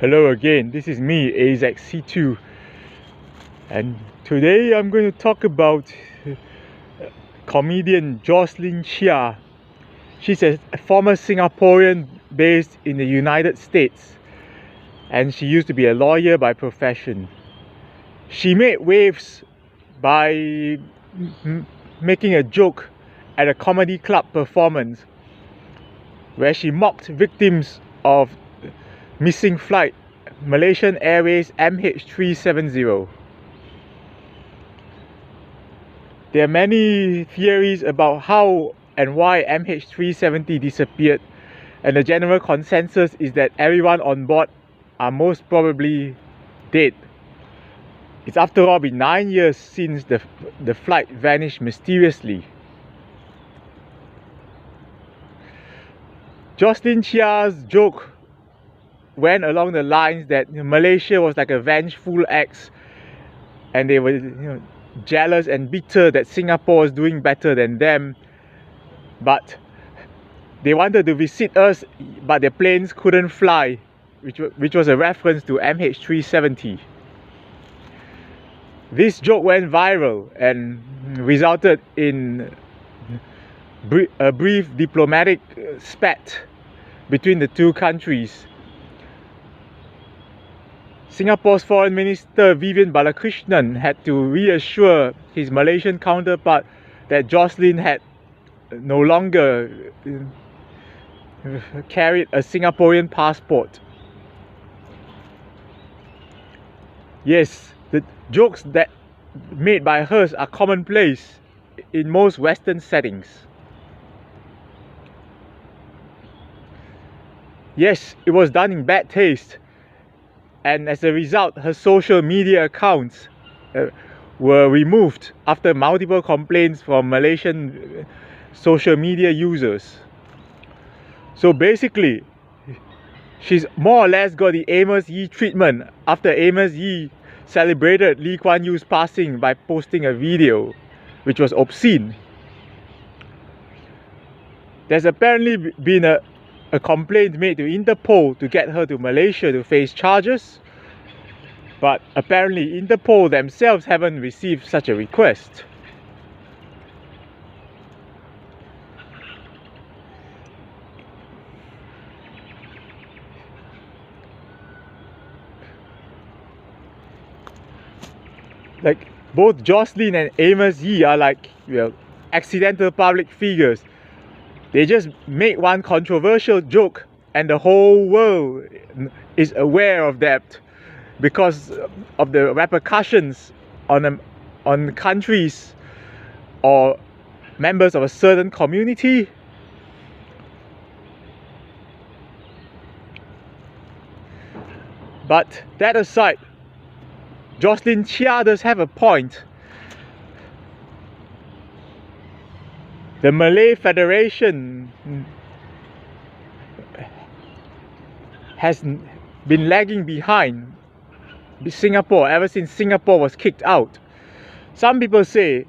Hello again, this is me, AZC2, and today I'm going to talk about comedian Jocelyn Chia. She's a former Singaporean based in the United States, and she used to be a lawyer by profession. She made waves by making a joke at a comedy club performance where she mocked victims of missing flight Malaysian Airways MH370. There are many theories about how and why MH370 disappeared, and the general consensus is that everyone on board are most probably dead. It's after all been 9 years since the flight vanished mysteriously. Jocelyn Chia's joke went along the lines that Malaysia was like a vengeful ex, and they were jealous and bitter that Singapore was doing better than them, but they wanted to visit us but their planes couldn't fly, which was a reference to MH370. This joke went viral and resulted in a brief diplomatic spat between the two countries. Singapore's Foreign Minister Vivian Balakrishnan had to reassure his Malaysian counterpart that Jocelyn had no longer carried a Singaporean passport. Yes, the jokes that made by hers are commonplace in most Western settings. Yes, it was done in bad taste, and as a result, her social media accounts were removed after multiple complaints from Malaysian social media users. So basically, she's more or less got the Amos Yee treatment after Amos Yee celebrated Lee Kuan Yew's passing by posting a video which was obscene. There's apparently been a complaint made to Interpol to get her to Malaysia to face charges, but apparently Interpol themselves haven't received such a request. Like, both Jocelyn and Amos Yee are like, accidental public figures. They just make one controversial joke and the whole world is aware of that because of the repercussions on countries or members of a certain community. But that aside, Jocelyn Chia does have a point. The Malay Federation has been lagging behind Singapore ever since Singapore was kicked out. Some people say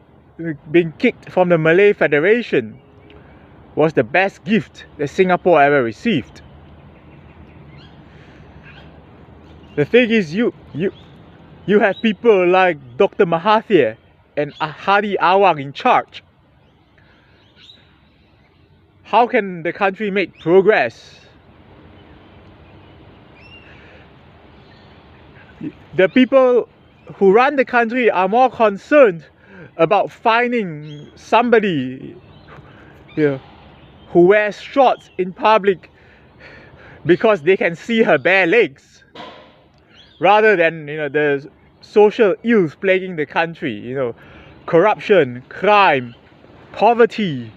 being kicked from the Malay Federation was the best gift that Singapore ever received. The thing is, you have people like Dr. Mahathir and Hadi Awang in charge. How can the country make progress? The people who run the country are more concerned about finding somebody who wears shorts in public because they can see her bare legs, rather than the social ills plaguing the country, corruption, crime, poverty.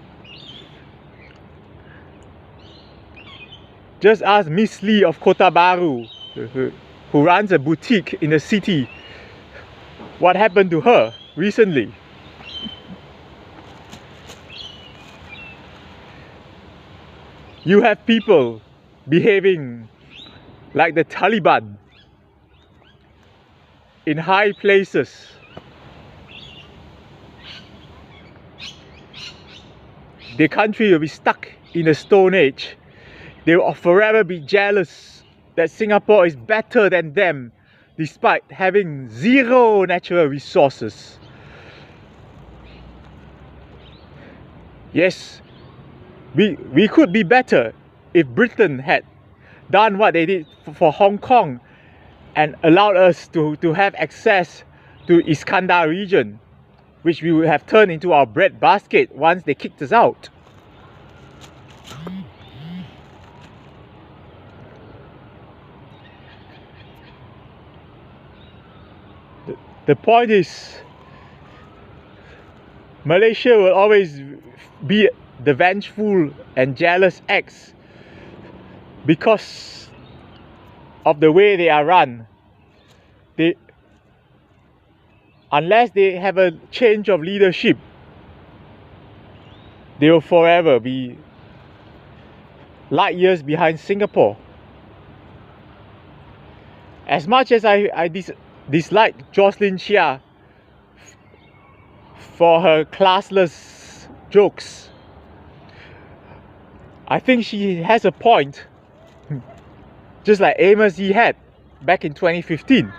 Just ask Miss Lee of Kota Baru, who runs a boutique in the city, what happened to her recently. You have people behaving like the Taliban in high places. The country will be stuck in a stone age. They will forever be jealous that Singapore is better than them despite having zero natural resources. Yes, we could be better if Britain had done what they did for Hong Kong and allowed us to have access to Iskandar region, which we would have turned into our bread basket once they kicked us out. The point is, Malaysia will always be the vengeful and jealous ex because of the way they are run. Unless they have a change of leadership, they will forever be light years behind Singapore. As much as I dislike Jocelyn Chia for her classless jokes, I think she has a point, just like Amos he had back in 2015.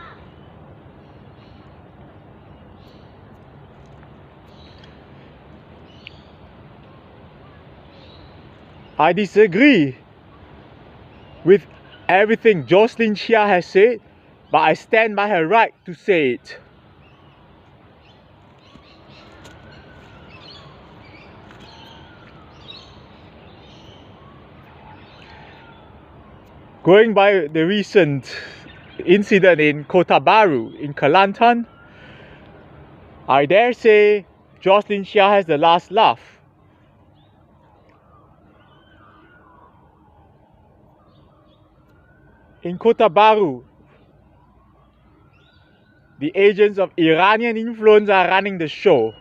I disagree with everything Jocelyn Chia has said, but I stand by her right to say it. Going by the recent incident in Kota Baru in Kelantan, I dare say Jocelyn Chia has the last laugh. In Kota Baru, the agents of Iranian influence are running the show.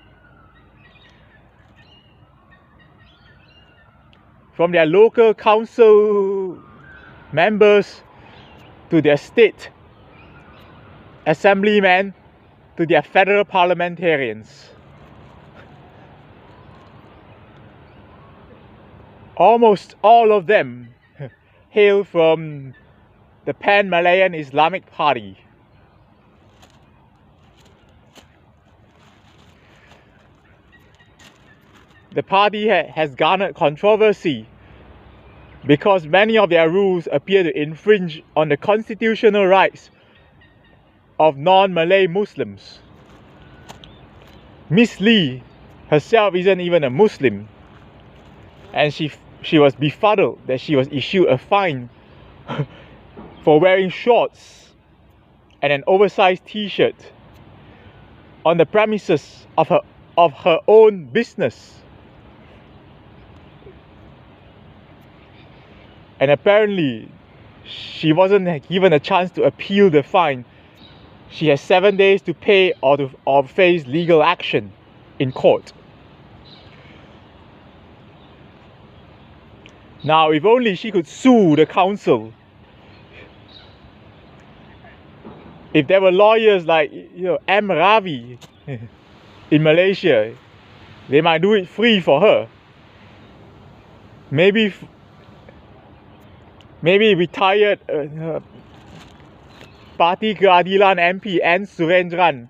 From their local council members to their state assemblymen to their federal parliamentarians. Almost all of them hail from the Pan-Malayan Islamic Party. The party has garnered controversy because many of their rules appear to infringe on the constitutional rights of non-Malay Muslims. Miss Lee herself isn't even a Muslim, and she was befuddled that she was issued a fine for wearing shorts and an oversized t-shirt on the premises of her own business. And apparently she wasn't given a chance to appeal the fine. She has 7 days to pay or face legal action in court. Now, if only she could sue the council. If there were lawyers like M. Ravi in Malaysia, they might do it free for her. Maybe retired Parti Keadilan MP N. Surendran,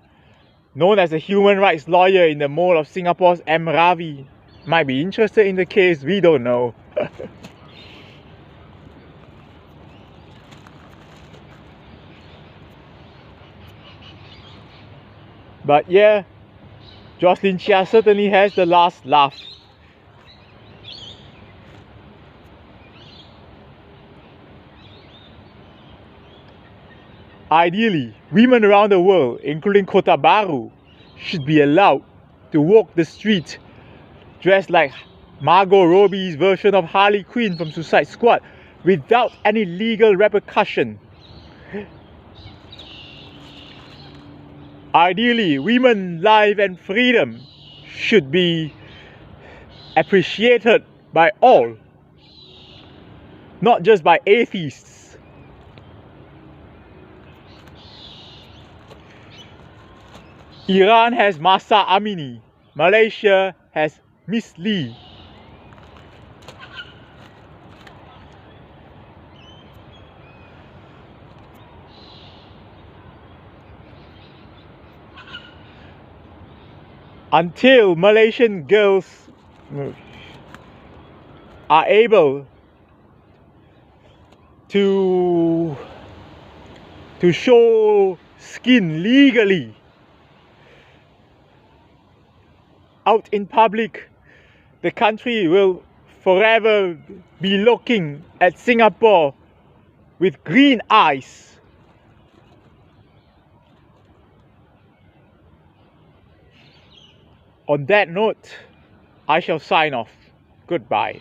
known as a human rights lawyer in the mold of Singapore's M. Ravi, might be interested in the case. We don't know. But yeah, Jocelyn Chia certainly has the last laugh. Ideally, women around the world, including Kota Baru, should be allowed to walk the street dressed like Margot Robbie's version of Harley Quinn from Suicide Squad without any legal repercussion. Ideally, women's life and freedom should be appreciated by all, not just by atheists. Iran has Mahsa Amini. Malaysia has Miss Lee. Until Malaysian girls are able to show skin legally out in public, the country will forever be looking at Singapore with green eyes. On that note, I shall sign off. Goodbye.